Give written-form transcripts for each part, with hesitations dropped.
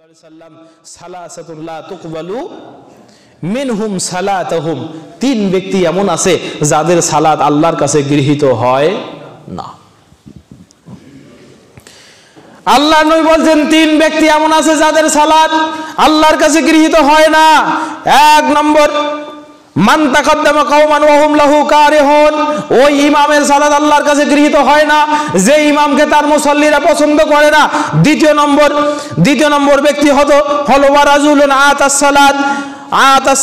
সাল্লাম সালাসাতুন লা তুকবালু মিনহুম সালাতুহুম, তিন ব্যক্তি এমন আছে যাদের সালাত আল্লাহর কাছে গৃহীত হয় না। আল্লাহ নবী বলছেন তিন ব্যক্তি এমন আছে যাদের সালাত আল্লাহর কাছে গৃহীত হয় না। এক নম্বর, মান তাকাদ্দামা কওমান ওয়া হুম লাহু কারিহুন, ওই ইমামের সালাত আল্লাহর কাছে গৃহীত হয় না যে ইমামকে তার মুসাল্লিরা পছন্দ করে না। দ্বিতীয় নম্বর ব্যক্তি হলো ওয়া রাজুলুন আতাস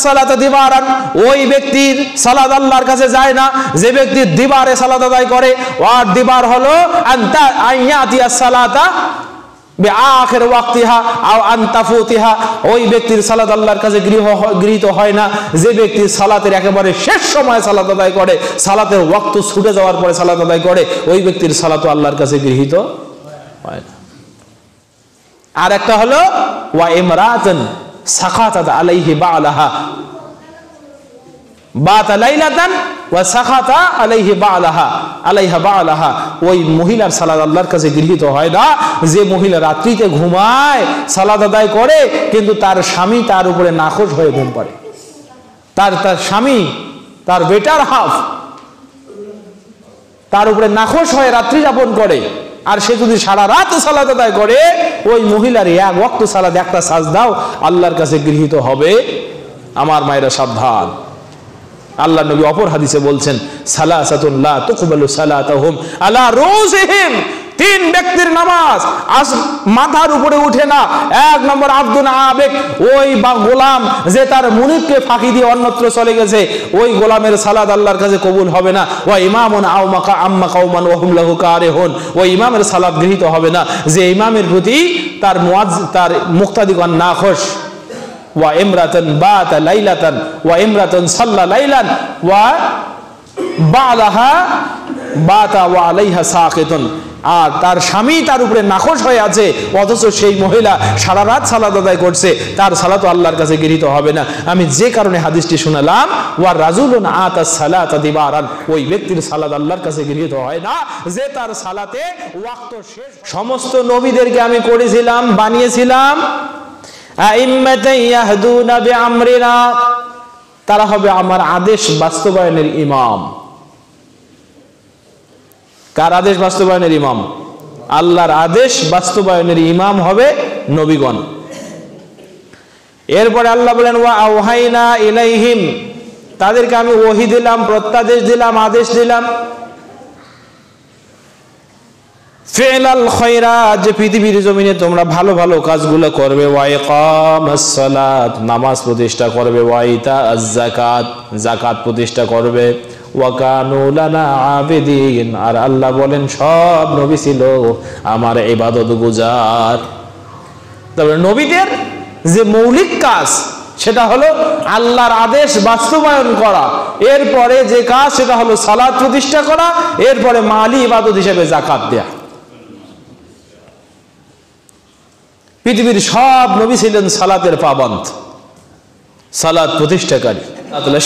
সালাত দিবারান, ওই ব্যক্তির সালাত আল্লাহর কাছে যায় না যে ব্যক্তি দিবারে সালাত আদায় করে। আর দিবার হলো আনতা আইয়াতিয়াস সালাতা বিআখির ওয়াক্তিহা আও আনতাফুতিহা, ওই ব্যক্তির সালাত আল্লাহর কাছে গৃহীত হয় না যে ব্যক্তির সালাতের একেবারে শেষ সময় সালাত আদায় করে, সালাতের ওয়াক্ত ছুটে যাওয়ার পরে সালাত আদায় করে, ওই ব্যক্তির সালাতও আল্লাহর কাছে গৃহীত হয় না। আর একটা হলো ওয়া ইমরাতান সাখাতাত আলাইহি বালাহা বাতা লাইলাতান ওয়া সাখাতা আলাইহি আলাইহা বালাহা, ওই মহিলার সালাত আল্লাহর কাছে গৃহীত হয় না যে মহিলা রাত্রিতে ঘুমায়, সালাত আদায় করে কিন্তু তার স্বামী তার উপরে নাখোশ হয়ে ঘুম পাড়ে, তার স্বামী তার বেটার হাফ তার উপরে নাখোশ হয়ে রাত্রি যাপন করে। আর সে যদি সারা রাত সালাত আদায় করে, ওই মহিলার এক ওয়াক্ত সালাত একটা সাজদাও আল্লাহর কাছে গৃহীত হবে। আমার মায়েরা সাবধান, আল্লাহ নবী অপর হাদিসে বলছেন সালাসাতুন লা তুকবালু সালাতুহুম আলা রুসিহিম, তিন ব্যক্তির নামাজ মাথার উপরে উঠে না। এক নম্বর আব্দুন আবেক, ওই গোলাম যে তার মুনিবকে ফাঁকি দিয়ে অন্যত্র চলে গেছে, ওই গোলামের সালাত আল্লাহর কাছে কবুল হবে না। ওয়া ইমামুন আও মাকা আম্মা কওমান ওয়া হুম লাহু কারিহুন, ওই ইমামের সালাত গৃহীত হবে না যে ইমামের প্রতি তার মুক্তাদিগণ নাখোশ। ওয়া ইমরাতান বাতা লাইলাতান ওয়া ইমরাতান সাল্লা লাইলান ওয়া বালাহা বাতা ওয়া আলাইহা সাকিতুন, আর তার স্বামী তার উপরে নাখোশ হয়ে আছে অথচ সেই মহিলা সারা রাত সালাত আদায় করছে, তার সালাতও আল্লাহর কাছে গৃহীত হবে না। আমি যে কারণে হাদিসটি শোনালাম, ওয়া রাজুলুন আতাস সালাতা দিবারান, ওই ব্যক্তির সালাত আল্লাহর কাছে গৃহীত হয় না যে তার সালাতে ওয়াক্ত শেষ। সমস্ত নবীদেরকে আমি করেছিলাম, বানিয়েছিলাম আইম্মাতান ইয়াহদুনা বিআমরিনা, তারা হবে আমার আদেশ বাস্তবায়নের ইমাম। কার আদেশ বাস্তবায়নের ইমাম? আল্লাহর আদেশ বাস্তবায়নের ইমাম হবে নবীগণ। এরপরে আল্লাহ বলেন ওয়া আওহাইনা ইলাইহিম, তাদেরকে আমি ওহী দিলাম, প্রত্যাদেশ দিলাম, আদেশ দিলাম ফিলাল খায়রাত, যে পৃথিবীর জমিনে তোমরা ভালো ভালো কাজগুলো করবে, ওয়া ইকামাস সালাত, নামাজ প্রতিষ্ঠা করবে, ওয়া ইতাআজ যাকাত, যাকাত প্রতিষ্ঠা করবে, ওয়া কানু লানা আবিদিন, আর আল্লাহ বলেন সব নবী ছিল আমার ইবাদত গুজার। তবে নবীদের যে মৌলিক কাজ সেটা হলো আল্লাহর আদেশ বাস্তবায়ন করা, এরপরে যে কাজ সেটা হলো সালাত প্রতিষ্ঠা করা, এরপরে মালি ইবাদত হিসেবে যাকাত দেয়া। পৃথিবীর সব নবী ছিলেন সালাতের পাবন্দ, সালাত প্রতিষ্ঠাকারী।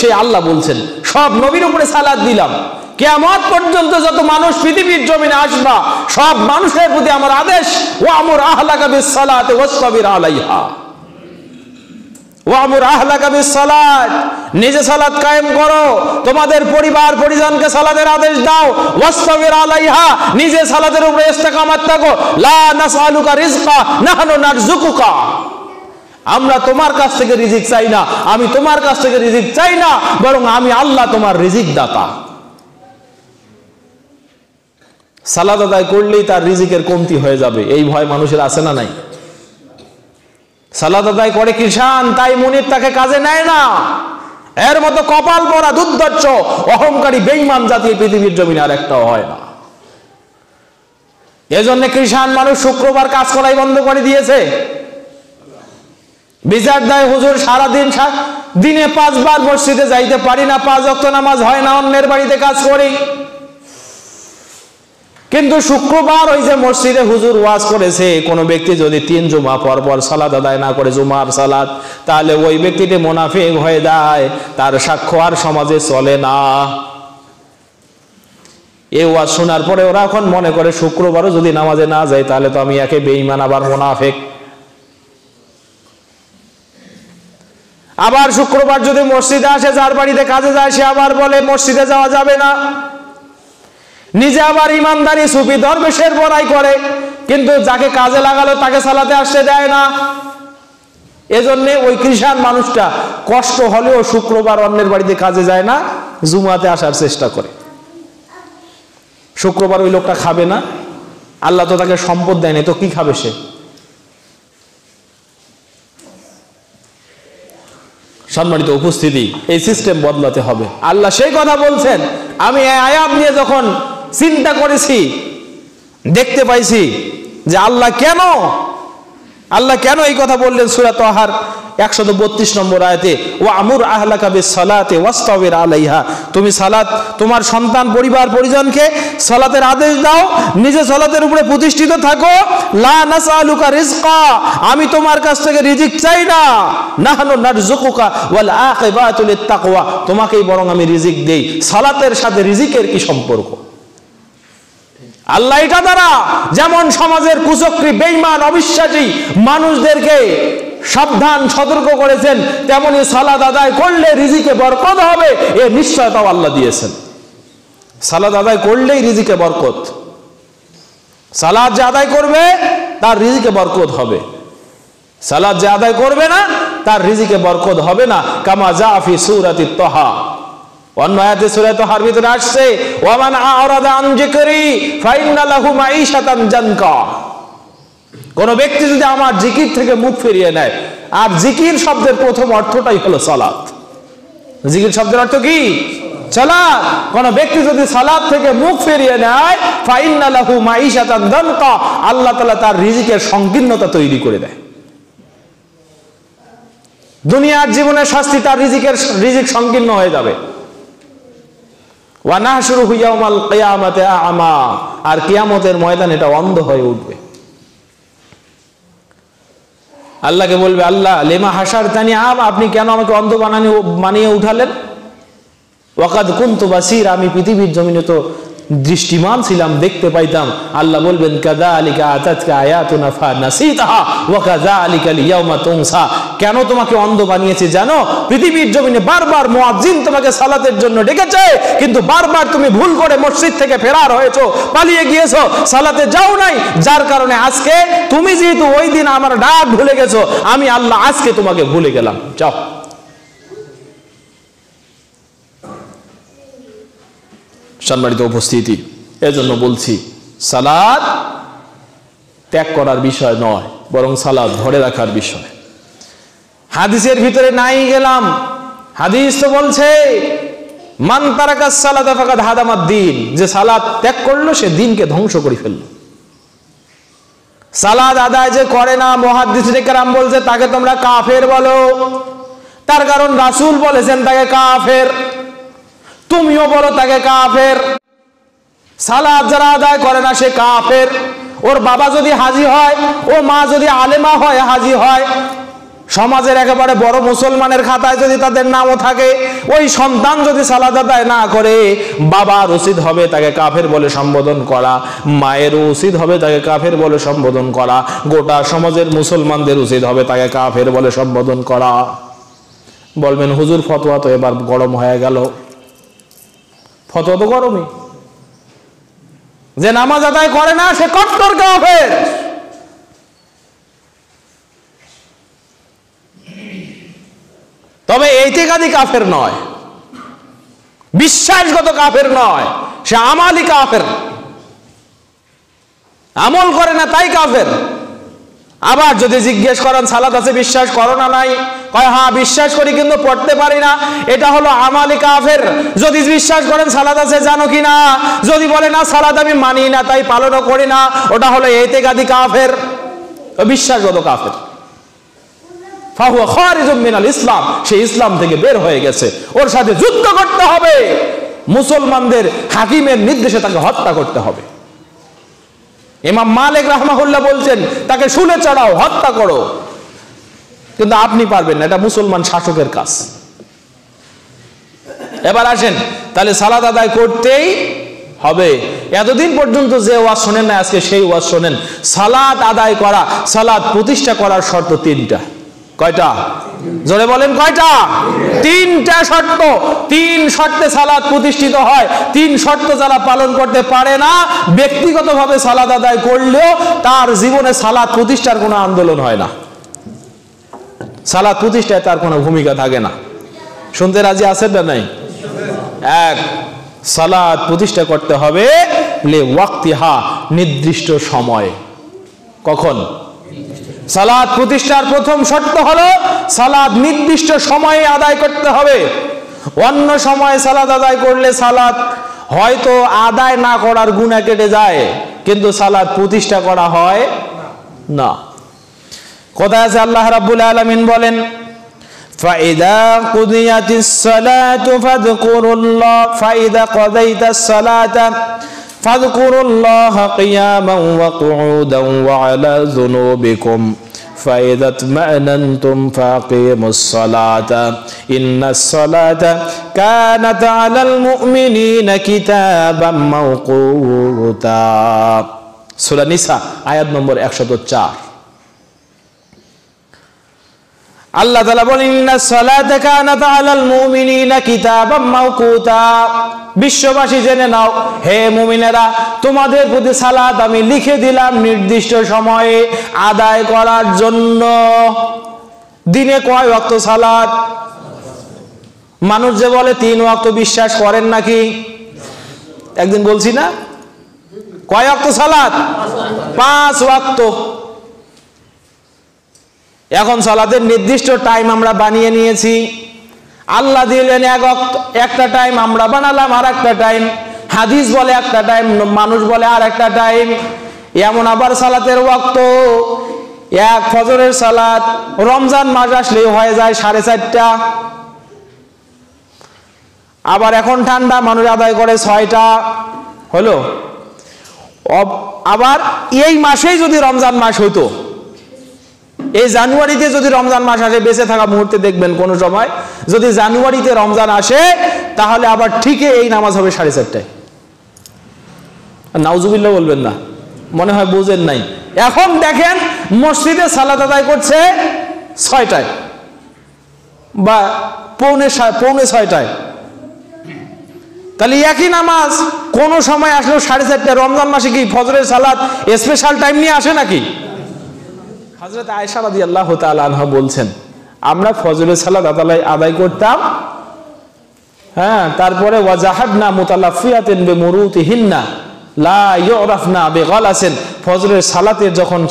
সেই আল্লাহ বলছেন সব নবীর উপরে সালাত দিলাম, কিয়ামত পর্যন্ত যত মানুষ পৃথিবীর জমিনে আসবা সব মানুষের প্রতি আমার আদেশ, ওয়ামুর আহলাকা বিস-সালাতি ওয়াসতাবির আলাইহা, ওয়ামুর আহলাকা বিস-সালাত, নিজে সালাত কায়েম করো, তোমাদের পরিবার পরিজনকে সালাতের আদেশ দাও, ওয়াসতাবির আলাইহা, নিজে সালাতের উপরে ইস্তেকামত থাকো, লা নাসআলুকা রিজকা নাহনু নারযুকুকা, আমরা তোমার কাছ থেকে রিজিক চাই না, আমি তোমার কাছ থেকে রিজিক চাই না, বরং আমি আল্লাহ তোমার রিজিক দাতা। সালাত আদায় করলেই তার রিজিকের কমতি হয়ে যাবে, এই ভয় মানুষের আছে না নাই? সালাত আদায় করে কিষান, তাই মুনির তাকে কাজে নেয় না। এর মতো কপাল পরা দুর্ধর্ষ অহংকারী বেঈমান জাতি পৃথিবীর জমিনে আর একটাও হয় না। এজন্য কিষান মানুষ শুক্রবার কাজ করাই বন্ধ করে দিয়েছে। বিচার দেয় হুজুর সারাদিন দিনে 5 বার মসজিদে যাইতে পারি না, 5 ওয়াক্ত নামাজ হয় না, অন্যের বাড়িতে কাজ করি, কিন্তু শুক্রবার ওই যে মসজিদে হুজুর ওয়াজ করেছে, কোন ব্যক্তি যদি 3 জুমা পর পর সালাত আদায় না করে জুমার সালাত, তাহলে ওই ব্যক্তিটি মুনাফিক হয়ে যায়, তার সাক্ষ্য আর সমাজে চলে না। এই ওয়াজ শোনার পরে ওরা এখন মনে করে শুক্রবারও যদি নামাজে না যায় তাহলে তো আমি একে বেঈমান আবার মুনাফিক। আবার শুক্রবার যদি মসজিদে আসে, যার বাড়িতে কাজে যায়, সে আবার বলে মসজিদে যাওয়া যাবে না। নিজে আবার ইমানদারি সুফি দরবেশের বড়াই করে, কিন্তু যাকে কাজে লাগালো তাকে সালাতে আসতে দেয় না। এজন্য ওই খ্রিস্টান মানুষটা কষ্ট হলেও শুক্রবার অন্যের বাড়িতে কাজে যায় না, জুমাতে আসার চেষ্টা করে। শুক্রবার ওই লোকটা খাবে না, আল্লাহ তো তাকে সম্পদ দেয়নি, তো কি খাবে সে? সম্মানিত উপস্থিতি, এই সিস্টেম বদলাতে হবে। আল্লাহ সেই কথা বলছেন। আমি এই আয়াত নিয়ে যখন চিন্তা করেছি, দেখতে পাইছি যে আল্লাহ কেন এই কথা বললেন। সূরা তাহার 132 নম্বর আয়াতে, ওয়া আমুর আহলাকা বিসসালাতি ওয়াসতাবির আলাইহা, তুমি সালাত, তোমার সন্তান পরিবার পরিজনকে সালাতের আদেশ দাও, নিজে সালাতের উপরে প্রতিষ্ঠিত থাকো। লা নাসআলুকা রিজকা, আমি তোমার কাছ থেকে রিজিক চাই না। নাহনু নারযুকুকা ওয়াল আকিবাতু লিত্তাকওয়া, তোমাকেই বরং আমি রিজিক দেই। সালাতের সাথে রিজিকের কি সম্পর্ক? আল্লাহ এটা দ্বারা যেমন সমাজের কুচক্রী, বেঈমান, অবিশ্বাসী মানুষদেরকে সাবধান সতর্ক করেছেন, তেমনি সালাত আদায় করলে রিজিকে বরকত হবে, এর নিশ্চয়তাও আল্লাহ দিয়েছেন। সালাত আদায় করলেই রিজিকে বরকত। সালাত যে আদায় করবে তার রিজিকে বরকত হবে, সালাত যে আদায় করবে না তার রিজিকে বরকত হবে না। কামা জা ফি সূরাতি তাহা, অন্য আয়াতে সূরা তাহার ভিতরে আসছে, ওয়া মান আ'রাদা আন যিকরি ফাইন্না লাহু মাঈশাতান জানকা, কোন ব্যক্তি যদি আমার জিকির থেকে মুখ ফিরিয়ে নেয়, আর জিকির শব্দের প্রথম অর্থটাই হলো সালাত। জিকির শব্দের অর্থ কি? সালাত। কোন ব্যক্তি যদি সালাত থেকে মুখ ফিরিয়ে নেয়, ফাইন্না লাহু মাঈশাতান জানকা, আল্লাহ তাআলা তার রিজিকের সংকীর্ণতা তৈরি করে দেয়। দুনিয়ার জীবনের শাস্তি, তার রিজিক সংকীর্ণ হয়ে যাবে। ওয়া নাহশুরুহু ইয়াওমাল কিয়ামাতি আ'মা, আর কিয়ামতের ময়দানে এটা অন্ধ হয়ে উঠবে। আল্লাহকে বলবে, আল্লাহ লিমা হাসারতানি আ'মা, আপনি কেন আমাকে অন্ধ বানিয়ে উঠালেন? ওয়াকাদ কুনতু বাসীরা, আমি পৃথিবীর জমিনে তো দৃষ্টিমান ছিলাম, দেখতে পাইতাম। আল্লাহ বলবেন, কাযালিকা আতাতকা আয়াতুনা ফানাসিতাহা ওয়া কাযালিকাল ইয়াওমা তুনসা, কেন তোমাকে অন্ধ বানিয়েছে জানো? পৃথিবীর জমিনে বারবার মুয়াজ্জিন তোমাকে সালাতের জন্য ডেকেছে, কিন্তু বারবার তুমি ভুল করে মসজিদ থেকে ফেরার হয়েছো, পালিয়ে গিয়েছো, সালাতে যাও নাই। যার কারণে আজকে তুমি যেহেতু ওই দিন আমার ডাক ভুলে গেছো, আমি আল্লাহ আজকে তোমাকে ভুলে গেলাম, যাও। সম্মানিত উপস্থিতি, এজন্য বলছি সালাত ত্যাগ করার বিষয় নয়, বরং সালাত ধরে রাখার বিষয়। হাদিসের ভিতরে নাই গেলাম, হাদিস তো বলছে মান তারাকাস সালাতা ফাকাদ হাদামাদ দ্বীন, যে সালাত ত্যাগ করলো সে দ্বীনকে ধ্বংস করে ফেললো। সালাত আদায় যে করে না, মুহাদ্দিসিনে কেরাম বলছে তাকে তোমরা কাফের বলো। তার কারণ রাসূল বলেছেন তাকে কাফের, তুমিও বলো তাকে কাফের। সালাত যারা আদায় করে না সে কাফের। ওর বাবা যদি হাজী হয়, ও মা যদি আলেমা হয়, হাজী হয়, সমাজের একেবারে বড় মুসলমানের খাতায় যদি তাদের নামও থাকে, ওই সন্তান যদি সালাত আদায় না করে, বাবার উচিত হবে তাকে কাফের বলে সম্বোধন করা, মায়েরও উচিত হবে তাকে কাফের বলে সম্বোধন করা, গোটা সমাজের মুসলমানদের উচিত হবে তাকে কাফের বলে সম্বোধন করা। বলবেন হুজুর ফতোয়া তো এবার গরম হয়ে গেল। ফতোয়া তো গরমই, যে নামাজ আদায় করে না সে কট্টর কাফের। তবে ইতিকাদি কাফের নয়, বিশ্বাসগত কাফের নয়, সে আমালি কাফের, আমল করে না তাই কাফের। আবার যদি জিজ্ঞেস করেন সালাত আছে বিশ্বাস করো না নাই, কয় হ্যাঁ বিশ্বাস করি কিন্তু পড়তে পারি না, এটা হলো আমালি কাফের। যদি বিশ্বাস করেন সালাত আছে জানো কি না, যদি বলে না সালাত আমি মানি না তাই পালনও করি না, ওটা হলো ইতিকাদি কাফের, বিশ্বাসগত কাফের। ফাহুয়া খারিজুম মিনাল ইসলাম, সে ইসলাম থেকে বের হয়ে গেছে, ওর সাথে যুদ্ধ করতে হবে, মুসলমানদের হাকিমের নির্দেশে তাকে হত্যা করতে হবে। ইমাম মালিক রাহমাহুল্লাহ বলছেন তাকে শুলে চড়াও, হত্যা করো, কিন্তু আপনি পারবেন না, এটা মুসলমান শাসকের কাজ। এবার আসেন, তাহলে সালাত আদায় করতেই হবে। এতদিন পর্যন্ত যে ওয়াজ শোনেন না, আজকে সেই ওয়াজ শোনেন। সালাত আদায় করা, সালাত প্রতিষ্ঠা করার শর্ত তিনটা। কয়টা? জোরে বলেন কয়টা? তিনটা শর্ত। তিন শর্তে সালাত প্রতিষ্ঠিত হয়। তিন শর্ত যারা পালন করতে পারে না, ব্যক্তিগতভাবে সালাত আদায় করলেও তার জীবনে সালাত প্রতিষ্ঠার কোনো আন্দোলন হয় না, সালাত প্রতিষ্ঠায় তার কোনো ভূমিকা থাকে না। শুনতে রাজি আছেন না নাই? এক, সালাত প্রতিষ্ঠা করতে হবে লে ওয়াক্তিহা, নির্দিষ্ট সময়। কখন? সালাত প্রতিষ্ঠার প্রথম শর্ত হলো সালাত নির্দিষ্ট সময়ে আদায় করতে হবে। অন্য সময়ে সালাত আদায় করলে সালাত হয়তো আদায় না করার গুনাহ কেটে যায়, কিন্তু সালাত প্রতিষ্ঠা করা হয় না। কোথায় আছে? আল্লাহ রাব্বুল আলামিন বলেন, فَإِذَا قُضِيَتِ الصَّلَاةُ فَاذْكُرُوا اللَّهَ فَإِذَا قَضَيْتَ الصَّلَاةَ فَاذْكُرُوا اللَّهَ قِيَامًا وَقُعُودًا وَعَلَى جُنُوبِكُمْ فَإِذَا اطْمَأْنَنْتُمْ فَأَقِيمُوا الصَّلَاةَ إِنَّ الصَّلَاةَ كَانَتْ عَلَى الْمُؤْمِنِينَ كِتَابًا مَوْقُوتًا। সূরা নিসা আয়াত নম্বর 104। আল্লাহ তাআলা বলেন, ইন্নাস সালাতা কানাত আলাল মুমিনিনা কিতাবাম মাওকুতা। বিশ্ববাসী জেনে নাও, হে মুমিনেরা, তোমাদের প্রতি সালাত আমি লিখে দিলাম নির্দিষ্ট সময়ে আদায় করার জন্য। দিনে কয় ওয়াক্ত সালাত? মানুষ যে বলে 3 ওয়াক্ত, বিশ্বাস করেন নাকি? একদিন বলছি না, কয় ওয়াক্ত সালাত? 5 ওয়াক্ত। এখন সালাতের নির্দিষ্ট টাইম আমরা বানিয়ে নিয়েছি। আল্লাহ দিলেন একটা টাইম, আমরা বানালাম আর একটা টাইম। হাদিস বলে একটা টাইম, মানুষ বলে আর একটা টাইম। এমন আবার সালাতের ওয়াক্ত, এক ফজরের সালাত রমজান মাস আসলেই হয়ে যায় 4:30টা। আবার এখন ঠান্ডা, মানুষ আদায় করে 6টা। হলো? আবার এই মাসেই যদি রমজান মাস হইতো, এই জানুয়ারিতে যদি রমজান মাস আসে, বেঁচে থাকা মুহূর্তে দেখবেন কোন সময় যদি জানুয়ারিতে রমজান আসে, তাহলে আবার ঠিকই এই নামাজ হবে 4:30টায়। নাউজুবিল্লাহ বলবেন না, মনে হয় বুঝেন নাই। এখন দেখেন মসজিদে সালাত আদায় করছে 6টায় বা পৌনে 6টায়। তাহলে একই নামাজ কোন সময় আসলো 4:30টায়। রমজান মাসে কি ফজরের সালাত স্পেশাল টাইম নিয়ে আসে নাকি? হযরত আয়েশা রাদিয়াল্লাহু তাআলা আনহা বলছেন, আমরা ফজরের সালাত আদায় করতাম, হ্যাঁ, তারপরে ওয়াজাহাবনা মুতালাফিয়াতিন বিমুরুতিহিন্না লা ইউরাফনা বিগালাসিন। ফজরের সালাতের যখন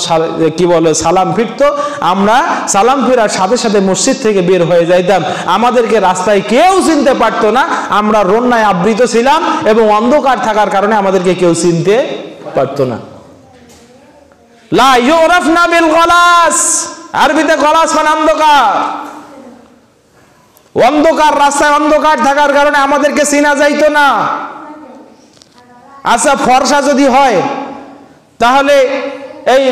কি বলে সালাম ফিরতো, আমরা সালাম ফেরার সাথে সাথে মসজিদ থেকে বের হয়ে যাইতাম। আমাদেরকে রাস্তায় কেউ চিনতে পারতো না। আমরা রন্নায় আবৃত ছিলাম এবং অন্ধকার থাকার কারণে আমাদেরকে কেউ চিনতে পারতো না। লা ইউরাফনা বিল গালাস, আরবিতে গালাস মানে অন্ধকার। অন্ধকার, রাস্তায় অন্ধকার থাকার কারণে আমাদেরকে চিনা যাইতো না। আচ্ছা, ফর্সা যদি হয় তাহলে এই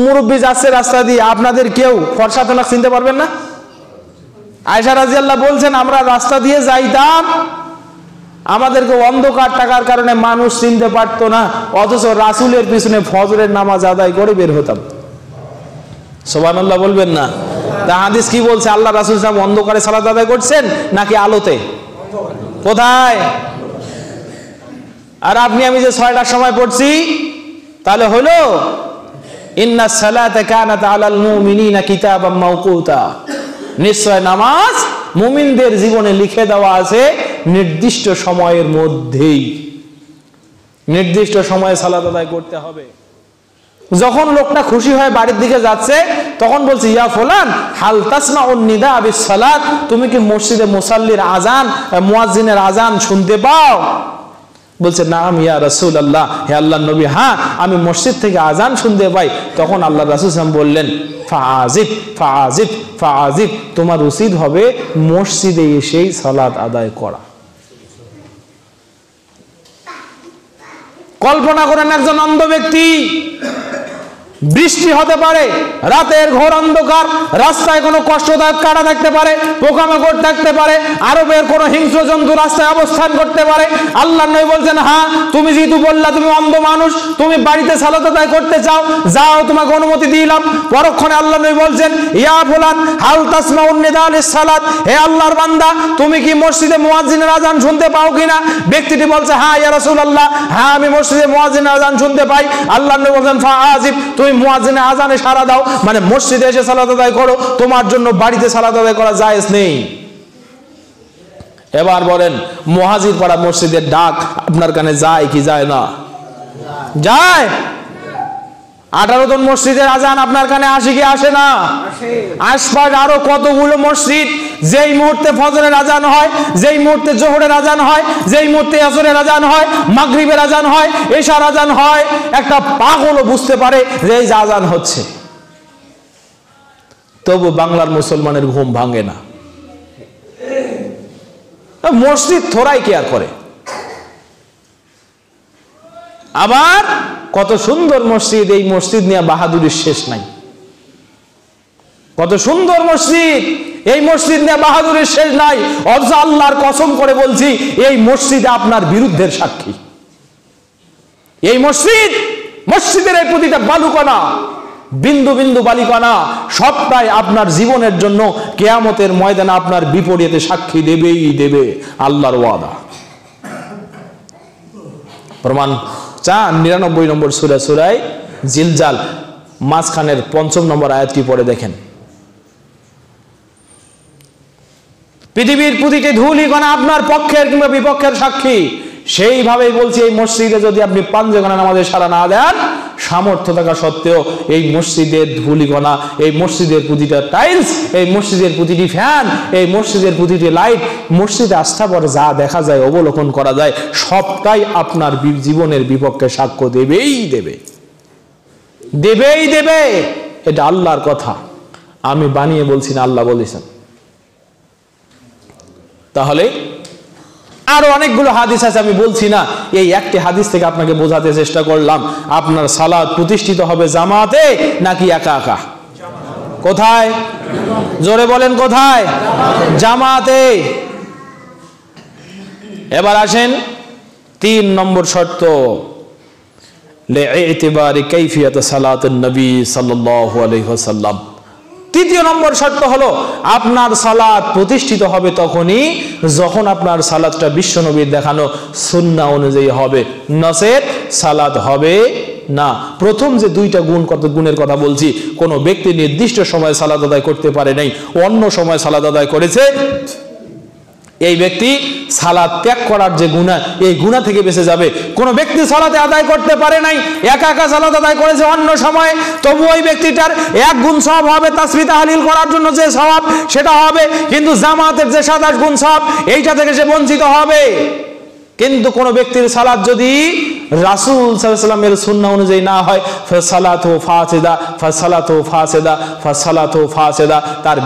মুরব্বী যাচ্ছে রাস্তা দিয়ে, আপনাদের কেউ ফর্সা তো না, চিনতে পারবেন না। আয়েশা রাদিয়াল্লাহু বলছেন, আমরা রাস্তা দিয়ে যাইতাম, আমাদেরকে অন্ধকার থাকার কারণে মানুষ চিনতে পারতো না, অথচ রাসূলের পিছনে ফজরের নামাজ আদায় করে বের হতাম। সুবহানাল্লাহ বলবেন না? তা হাদিস কি বলছে? আল্লাহ রাসূল সাহেব অন্ধকারে সালাত আদায় করছেন নাকি আলোতে? কোথায়? আর আপনি আমি যে 6টার সময় পড়ছি, তাহলে হলো ইন্নাস সালাতা কানাত আলাল মুমিনিনা কিতাবাম মাওকুতা। নিশ্চয় নামাজ মুমিনদের জীবনে লিখে দেওয়া আছে নির্দিষ্ট সময়ের মধ্যেই। নির্দিষ্ট সময়ে সালাত আদায় করতে হবে। যখন লোকটা খুশি হয়ে বাড়ির দিকে যাচ্ছে, তখন বলছে, ইয়া ফুলান হাল তাসমাউন নিদা বিস সালাত, তুমি কি মসজিদে মুসাল্লির আজান, মুয়াজ্জিনের আজান শুনতে পাও? বলছে, নাম ইয়া রাসূলুল্লাহ, হে আল্লাহর নবী, হ্যাঁ আমি মসজিদ থেকে আজান শুনতে পাই। তখন আল্লাহ রাসূল সাল্লাল্লাহু আলাইহি ওয়াসাল্লাম বললেন, ফাআজিব ফাআজিব ফাআজিব, তোমার উচিত হবে মসজিদে এসেই সালাত আদায় করা। কল্পনা করেন একজন অন্ধ ব্যক্তি বৃষ্টি হতে পারে, রাতের ঘোর অন্ধকার, রাস্তায় কোনো কষ্টদায়ক কাটা থাকতে পারে, পোকামাকড় থাকতে পারে, আরবের কোনো হিংস্র জন্তু রাস্তায় অবস্থান করতে পারে। আল্লাহ নবী বলছেন, হ্যাঁ তুমি যেহেতু বললা তুমি অন্ধ মানুষ, তুমি বাড়িতে সালাত আদায় করতে চাও, যাও তোমাকে অনুমতি দিলাম। পরক্ষণে আল্লাহ নবী বলছেন, ইয়া ফুলান হাল তাসমাউন নিদা লিস সালাত, হে আল্লাহর বান্দা তুমি কি মসজিদে মুয়াজ্জিনের আযান শুনতে পাও কিনা? ব্যক্তিটি বলছে, হ্যাঁ ইয়া রাসূলুল্লাহ, হ্যাঁ আমি মসজিদে মুয়াজ্জিনের আযান শুনতে পাই। আল্লাহ নবী বলছেন, ফাআজিব, তুমি মুয়াজ্জিনের আযানে সাড়া দাও, মানে মসজিদে এসে সালাত আদায় করো, তোমার জন্য বাড়িতে সালাত আদায় করা জায়েজ নেই। এবার বলেন, মুহাজির পাড়া মসজিদের ডাক আপনার কানে যায় কি যায় না? যায়। 18 জন মসজিদের আজান আপনার কানে আসে কি আসে না? আশপাশ আরো কতগুলো মসজিদ, যেই মুহূর্তে ফজরের আজান হয়, যেই মুহূর্তে জোহরের আজান হয়, যেই মুহূর্তে আসরের আজান হয়, মাগরিবের আজান হয়, এশার আজান হয়, একটা পাগলও বুঝতে পারে যে এই আজান হচ্ছে। তবু বাংলার মুসলমানের ঘুম ভাঙে না। মসজিদ থোড়াই কেয়ার করে। আবার কত সুন্দর মসজিদ, এই মসজিদ নিয়ে বাহাদুরির শেষ নাই। কত সুন্দর মসজিদ, এই মসজিদ নিয়ে বাহাদুরির শেষ নাই। অথচ আল্লাহর কসম করে বলছি, এই মসজিদ আপনার বিরুদ্ধের সাক্ষী। এই মসজিদের এই প্রতিটা বালুকণা, বিন্দু বিন্দু বালিকণা সবটাই আপনার জীবনের জন্য কিয়ামতের ময়দানে আপনার বিপরীতে সাক্ষী দেবেই দেবে, আল্লাহর ওয়াদা। প্রমাণ 99 নম্বর সূরায় জিলজাল মাঝখানের 5 নম্বর আয়াতটি পড়ে দেখেন। পৃথিবীর প্রতিটি ধূলিকণা আপনার পক্ষের কিংবা বিপক্ষের সাক্ষী। সেইভাবেই বলছি, এই মসজিদে যদি আপনি 5 ওয়াক্ত নামাজের সাড়া না দেন, সামর্থ্য থাকা সত্ত্বেও এই মসজিদের ধূলিকণা, এই মসজিদের প্রতিটা টাইলস, এই মসজিদের প্রতিটি ফ্যান, এই মসজিদের প্রতিটি লাইট, মসজিদে আস্থা পরে যা দেখা যায়, অবলোকন করা যায়, সবটাই আপনার জীবনের বিপক্ষে সাক্ষ্য দেবেই দেবে, দেবেই দেবে। এটা আল্লাহর কথা, আমি বানিয়ে বলছি না, আল্লাহ বলেছেন। তাহলে আরো অনেকগুলো হাদিস আছে, আমি বলছি না, এই একটি হাদিস থেকে আপনাকে বোঝাতে চেষ্টা করলাম, আপনার সালাত প্রতিষ্ঠিত হবে জামাতে নাকি একা একা? কোথায়? জোরে বলেন, কোথায়? জামাতে। এবার আসেন 3 নম্বর শর্ত, লিইতিবারি কাইফিয়াত সালাতুন নবী সাল্লাল্লাহু আলাইহি ওয়াসাল্লাম। 3 নম্বর শর্ত হলো, আপনার সালাত প্রতিষ্ঠিত হবে তখনই যখন আপনার সালাতটা বিশ্বনবীর দেখানো সুন্নাহ অনুযায়ী হবে, নচেত সালাত হবে না। প্রথম যে 2টা গুণের কথা বলছি, কোন ব্যক্তি নির্দিষ্ট সময়ে সালাত আদায় করতে পারে নাই, অন্য সময় সালাত আদায় করেছে, এই ব্যক্তি সালাত ত্যাগ করার যে গুনাহ, এই গুনাহ থেকে বেঁচে যাবে। কোন ব্যক্তি সালাতে আদায় করতে পারে নাই, একা একা সালাত আদায় করেছে অন্য সময়ে, তবু ওই ব্যক্তিটার 1 গুণ সওয়াব হবে, তাসবিহ তাহলিল করার জন্য যে সওয়াব সেটা হবে, কিন্তু জামাতের যে 27 গুণ সওয়াব, এইটা থেকে সে বঞ্চিত হবে। কিন্তু কোন ব্যক্তির সালাত যদি রাসূল সাল্লাল্লাহু আলাইহি ওয়াসাল্লামের সুন্নাহ অনুযায়ী না হয়, ফাসালাতু ফাসিদা ফাসালাতু ফাসিদা ফাসালাতু ফাসিদা, তার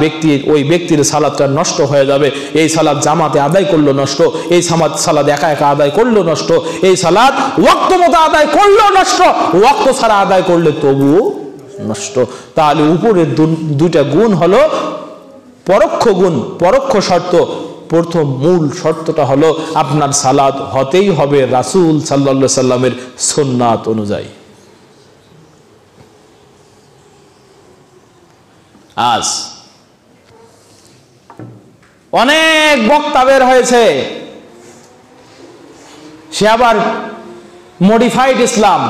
ওই ব্যক্তির সালাতটা নষ্ট হয়ে যাবে। এই সালাত জামাতে আদায় করলো নষ্ট, এই সালাত একা একা আদায় করলো নষ্ট, এই সালাত ওয়াক্ত মতো আদায় করলো নষ্ট, ওয়াক্ত ছাড়া আদায় করলে তবুও নষ্ট। তাহলে উপরের 2টা গুণ হলো পরোক্ষ গুণ, পরোক্ষ শর্ত। প্রথম মূল শর্তটা হলো, আপনার সালাত হতেই হবে রাসূল সাল্লাল্লাহু আলাইহি সাল্লামের সুন্নাত অনুযায়ী। আজ অনেক বক্তা বের হয়েছে, সে আবার মডিফাইড ইসলাম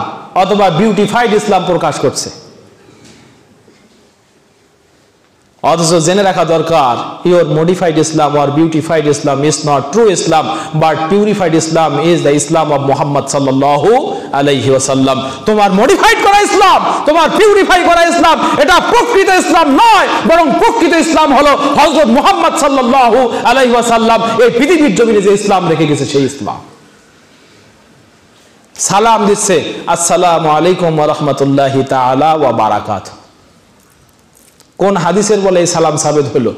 অথবা বিউটিফাইড ইসলাম প্রকাশ করছে। অথচ জেনে রাখা দরকার, your modified Islam or beautified Islam is not true Islam, but purified Islam is the Islam of Muhammad sallallahu alayhi wasallam. তোমার মডিফাইড করা ইসলাম, তোমার পিউরিফাই করা ইসলাম, এটা প্রকৃত ইসলাম নয়, বরং প্রকৃত ইসলাম হলো হযরত মুহাম্মদ সাল্লাল্লাহু আলাইহি ওয়াসাল্লাম এই পৃথিবীর জমিনে যে ইসলাম রেখে গেছে সেই ইসলাম। সালাম দিচ্ছে, আসসালামু আলাইকুম ওয়া রাহমাতুল্লাহি তাআলা ওয়া বারাকাতুহু। কোন হাদিসের বলে এই সালাম সাবেত হলো?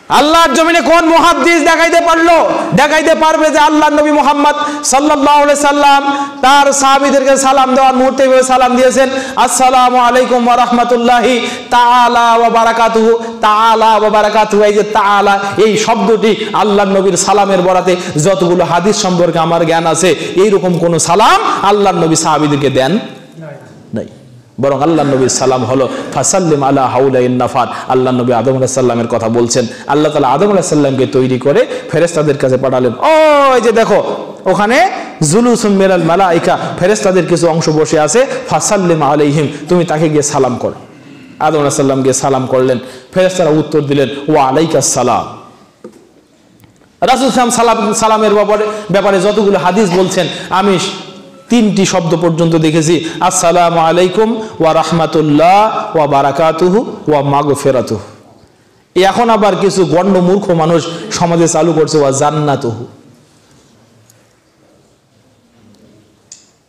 আল্লাহর জমিনে কোন মুহাদ্দিস দেখাইতে পারলো, দেখাইতে পারবে যে আল্লাহর নবী মুহাম্মদ সাল্লাল্লাহু আলাইহি সাল্লাম তার সাহাবীদেরকে সালাম দেওয়ার মুহূর্তে এভাবে সালাম দিয়েছেন, আসসালামু আলাইকুম ওয়া রাহমাতুল্লাহি তাআলা ওয়া বারাকাতুহু। তাআলা ওয়া বারাকাতুহু, এই যে তাআলা এই শব্দটি আল্লাহর নবীর সালামের বরাতে যতগুলো হাদিস সম্পর্কে আমার জ্ঞান আছে, এইরকম কোন সালাম আল্লাহর নবী সাহাবীদেরকে দেন নাই। বরং আল্লাহ নবীর সালাম হলো ফাসাল্লিম আলা হাউলাইন নাফার। আল্লাহ নবী আদম আলাইহিস সালামের কথা বলছেন, আল্লাহ তাআলা আদম আলাইহিস সালামকে তৈরি করে ফেরেশতাদের কাছে পাঠালেন। ওই যে দেখো ওখানে জুলুসুম মিনাল মালাইকা, ফেরেশতাদের কিছু অংশ বসে আছে, ফাসাল্লিম আলাইহিম, তুমি তাকে গিয়ে সালাম করো। আদম আলাইহিস সালামকে সালাম করলেন, ফেরেশতারা উত্তর দিলেন ওয়া আলাইকাস সালাম। রাসূল সালামের ব্যাপারে যতগুলো হাদিস বলছেন আমি 3টি শব্দ পর্যন্ত দেখেছি, আসসালামু আলাইকুম ওয়া রাহমাতুল্লাহ ওয়া বারাকাতুহু ওয়া মাগফিরাতুহু। এখন আবার কিছু গণ্ড মূর্খ মানুষ সমাজে চালু করছে ওয়া জান্নাতুহু।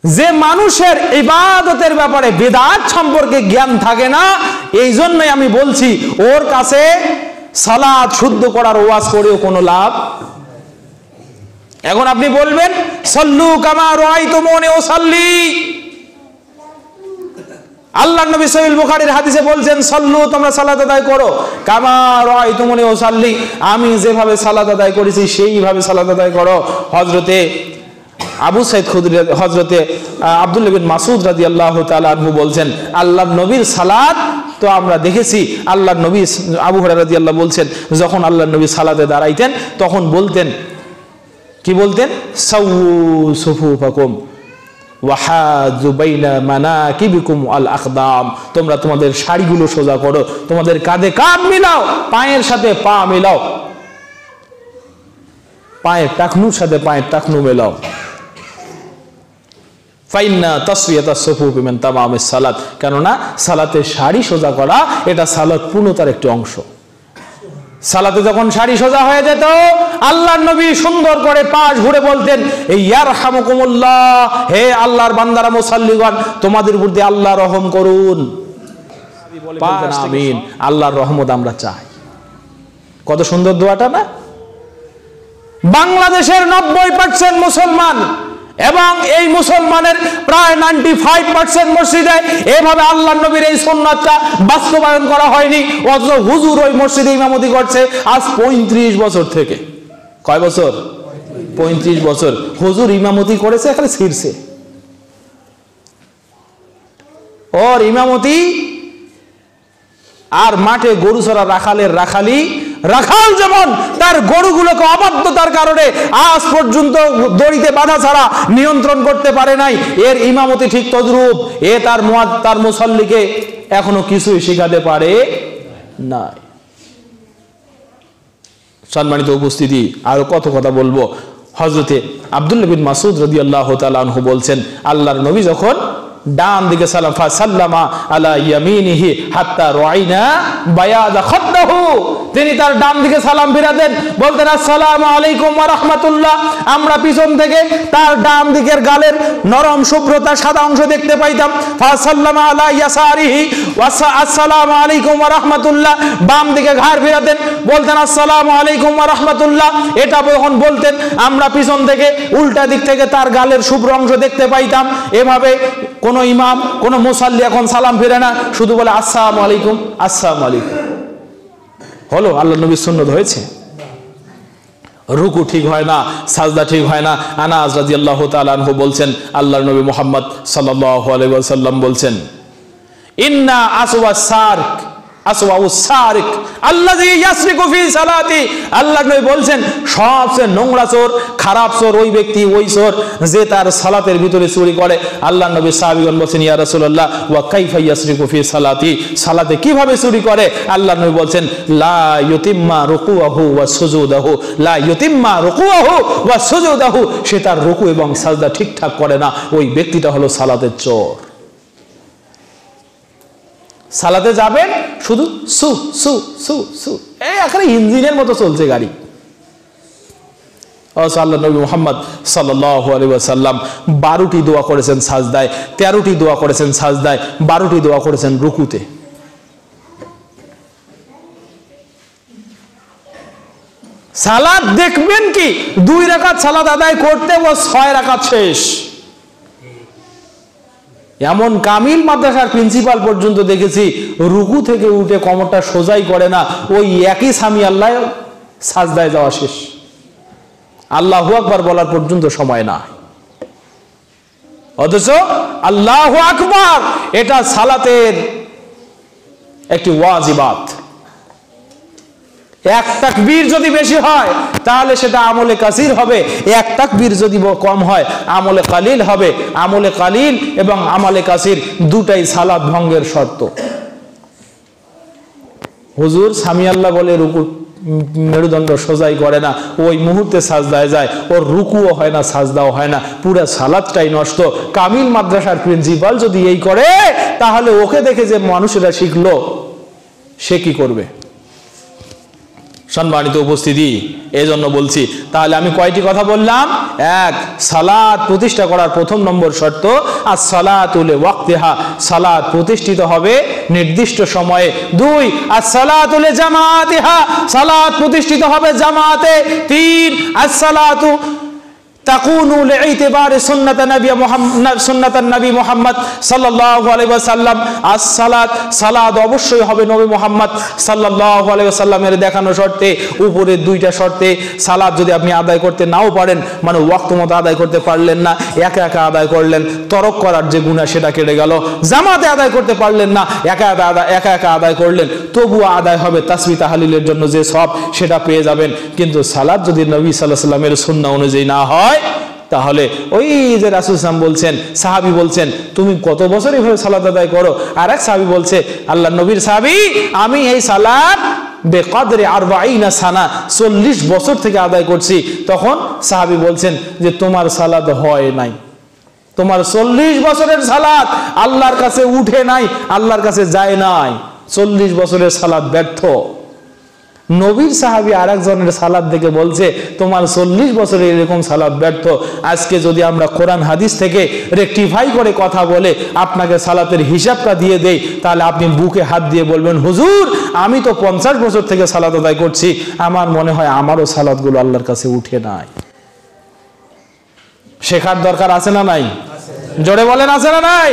যে মানুষের ইবাদতের ব্যাপারে বিদআত সম্পর্কে জ্ঞান থাকে না, এই জন্যই আমি বলছি ওর কাছে সালাত শুদ্ধ করার ওয়াজ করেও কোনো লাভ। এখন আপনি বলবেন সল্লু কামা রাআইতুমুনি উসাল্লি, আল্লাহর নবী সহিহ বুখারীর হাদিসে বলছেন সল্লু, তোমরা সালাত আদায় করো, কামা রাআইতুমুনি উসাল্লি, আমি যেভাবে সালাত আদায় করেছি সেইভাবে সালাত আদায় করো। হযরতে আবু সাইদ খুদরি, হযরতে আব্দুল্লাহ বিন মাসউদ রাদিয়াল্লাহু তাআলা আনহু বলছেন আল্লাহর নবীর সালাত তো আমরা দেখেছি, আল্লাহর নবী আবু হুরায়রা রাদিয়াল্লাহু বলছেন যখন আল্লাহর নবী সালাতে দাঁড়াইতেন তখন বলতেন, কি বলতেন, সাউ সুফুফাকুম ওয়া হাযু বাইনা মানাকিবিকুম আল আকদাম, তোমরা তোমাদের শাড়িগুলো সোজা করো, তোমাদের কাঁধে কাঁধ মিলাও, পায়ের সাথে পা মিলাও, পায়ের টাকনুর সাথে পায়ের টাকনু মেলাও। ফাইন্না তাসফিয়াতাস সুফুফি মিন তামামিস সালাত, কেননা সালাতে শাড়ি সোজা করা এটা সালাত পূর্ণতার একটি অংশ। সালাতে যখন শাড়ি সোজা হয়ে যেত আল্লাহর নবী সুন্দর করে পাশ ঘুরে বলতেন ইয়ারহামুকুমুল্লাহ, হে আল্লাহর বান্দারা মুসাল্লিগণ, তোমাদের উপর দিয়ে আল্লাহ রহম করুন। আমিন, আল্লাহর রহমত আমরা চাই। কত সুন্দর দোয়াটা না? বাংলাদেশের 90% মুসলমান এবং এই মুসলমানের প্রায় 95% মসজিদে এভাবে আল্লাহর নবীর এই সুন্নাতটা বাস্তবায়ন করা হয়নি, অথচ হুজুর ওই মসজিদে ইমামতি করছে আজ 35 বছর থেকে। কয় বছর? 35 বছর হুজুর ইমামতি করেছে, এখানে ছিড়ছে ওর ইমামতি। আর মাঠে গরু চড়া রাখালের রাখাল যেমন তার গরুগুলোকে অবাধ্যতার কারণে আজ পর্যন্ত দড়িতে বাধা ছাড়া নিয়ন্ত্রণ করতে পারে নাই, এর ইমামতি ঠিক তদ্রূপ। এ তার মুসাল্লিকে এখনো কিছুই শেখাতে পারে নাই। সম্মানিত উপস্থিতি, আরো কত কথা বলবো। হযরতে আব্দুল্লাহ বিন মাসউদ রাদিয়াল্লাহু তাআলা আনহু বলছেন আল্লাহর নবী যখন ডান দিকে সালাম ফাসাল্লামা আলা ইয়ামিনিহি হাত্তা রাইনা বায়াদা খাদ্দাহু, তিনি তার ডান দিকে সালাম ফিরাতেন, বলতেন আসসালামু আলাইকুম ওয়া রাহমাতুল্লাহ। আমরা পিছন থেকে তার ডান দিকের গালের নরম শুভ্রতা সাদা অংশ দেখতে পাইতাম। ফাসাল্লামা আলা ইয়াসারিহি ওয়া আসসালামু আলাইকুম ওয়া রাহমাতুল্লাহ। বাম দিকে ঘাড় ফিরাতেন, বলতেন আসসালামু আলাইকুম ওয়া রাহমাতুল্লাহ। এটা যখন বলতেন আমরা পিছন থেকে উল্টা দিক থেকে তার গালের শুভ্র অংশ দেখতে পাইতাম। এভাবে কোন ইমাম কোন মুসাল্লি এখন সালাম ফিরে না, শুধু বলে আসসালামু আলাইকুম আসসালামু আলাইকুম। হলো আল্লাহর নবীর সুন্নাত হয়েছে? রুকু ঠিক হয় না, সাজদা ঠিক হয় না। আনাস রাদিয়াল্লাহু তাআলা আনহু বলছেন আল্লাহর নবী মুহাম্মদ সাল্লাল্লাহু আলাইহি ওয়াসাল্লাম বলছেন ইন্না আসওয়াস সারিক আল্লাযী ইয়াসরিকু ফি সালাতি, আল্লাহর নবী বলছেন সবচেয়ে নোংরা চোর, খারাপ চোর ওই ব্যক্তি, ওই চোর যে তার সালাতের ভিতরে চুরি করে। আল্লাহর নবী সাহাবীগণ বলেন ইয়া রাসূলুল্লাহ ওয়া কাইফা ইয়াসরিকু ফি সালাতি, সালাতে কিভাবে চুরি করে? আল্লাহর নবী বলেন লা ইউতিম্মা রুকুহু ওয়া সুজুদাহু, লা ইউতিম্মা রুকুহু ওয়া সুজুদাহু, সে তার রুকু এবং সাজদা ঠিকঠাক করে না, ওই ব্যক্তিটা হলো সালাতের চোর। সালাতে যাবেন শুধু সু সু সু সু, এই এখানে ইঞ্জিনের মতো চলছে গাড়ি। আল্লাহর নবী মুহাম্মদ সাল্লাল্লাহু আলাইহি ওয়াসাল্লাম 12টি দোয়া করেছেন সাজদায়, 13টি দোয়া করেছেন সাজদায়, 12টি দোয়া করেছেন রুকুতে। সালাত দেখবেন কি 2 রাকাত সালাত আদায় করতে ও 6 রাকাত শেষ। এমন কামিল মাদ্রাসার প্রিন্সিপাল পর্যন্ত দেখেছি রুকু থেকে উঠে কোমরটা সোজাই করে না, ওই একই সামি আল্লাহ সাজদায় যাওয়া শেষ, আল্লাহু আকবার বলার পর্যন্ত সময় না। অথচ আল্লাহু আকবার এটা সালাতের একটি ওয়াজিবাত। এক তাকবীর যদি বেশি হয় তাহলে সেটা আমলে কাসির হবে, এক তাকবীর যদি কম হয় আমলে কালিল হবে। আমলে কালিল এবং আমলে কাসির দুটাই সালাত ভঙ্গের শর্ত। হুজুর সামি আল্লাহ বলে রুকু মেরুদণ্ড সোজাই করে না, ওই মুহূর্তে সাজদায় যায়, ওর রুকুও হয় না সাজদাও হয় না, পুরো সালাতটাই নষ্ট। কামিল মাদ্রাসার প্রিন্সিপাল যদি এই করে তাহলে ওকে দেখে যে মানুষেরা শিখলো সে কি করবে? সম্মানিত উপস্থিতি, এজন্য বলছি তাহলে আমি কয়টি কথা বললাম? এক, সালাত প্রতিষ্ঠা করার প্রথম নম্বর শর্ত আস-সালাতু লিওয়াক্তিহা, সালাত প্রতিষ্ঠিত হবে নির্দিষ্ট সময়ে। 2, আস-সালাতু লিজামাতিহা, সালাত প্রতিষ্ঠিত হবে জামাতে। 3, আস-সালাতু তাকুনু লিইতিবারি সুন্নাতান নবী মুহাম্মদ সাল্লাল্লাহু আলাইহি ওয়াসাল্লাম। আস-সালাত, সালাত অবশ্যই হবে নবী মুহাম্মদ সাল্লাল্লাহু আলাইহি ওয়াসাল্লামের দেখানো শর্তে। উপরের 2টা শর্তে সালাত যদি আপনি আদায় করতে নাও পারেন, মানে ওয়াক্ত মতো আদায় করতে পারলেন না, একা একা আদায় করলেন, তরক করার যে গুনাহ সেটা কেটে গেল। জামাতে আদায় করতে পারলেন না, একা একা আদায় করলেন, তবুও আদায় হবে, তাসবিহ তাহলিলের জন্য যে সওয়াব সেটা পেয়ে যাবেন। কিন্তু সালাত যদি নবী সাল্লাল্লাহু আলাইহি ওয়াসাল্লামের সুন্নাহ অনুযায়ী না হয় তাহলে ওই যে রাসূল সাল্লাল্লাহু বলছেন, সাহাবী বলছেন তুমি কত বছর এইভাবে সালাত আদায় করো? আর এক সাহাবী বলছে আল্লাহ নবীর সাহাবী আমি এই সালাত বেকদরে 40 সানা 40 বছর থেকে আদায় করছি। তখন সাহাবী বলছেন যে তোমার সালাত হয় নাই, তোমার 40 বছরের সালাত আল্লাহর কাছে উঠে নাই, আল্লাহর কাছে যায় নাই, 40 বছরের সালাত ব্যর্থ। নবীর সাহাবী আরেকজনের সালাত দেখে বলছে তোমার 40 বছরের এরকম সালাত ব্যর্থ। আজকে যদি আমরা কোরআন হাদিস থেকে রেকটিফাই করে কথা বলে আপনাকে সালাতের হিসাবটা দিয়ে দেই, তাহলে আপনি বুকে হাত দিয়ে বলবেন হুজুর আমি তো 50 বছর থেকে সালাত আদায় করছি, আমার মনে হয় আমারও সালাতগুলো আল্লাহর কাছে উঠে নাই। শেখার দরকার আছে না নাই? জোরে বলেন আছে না নাই?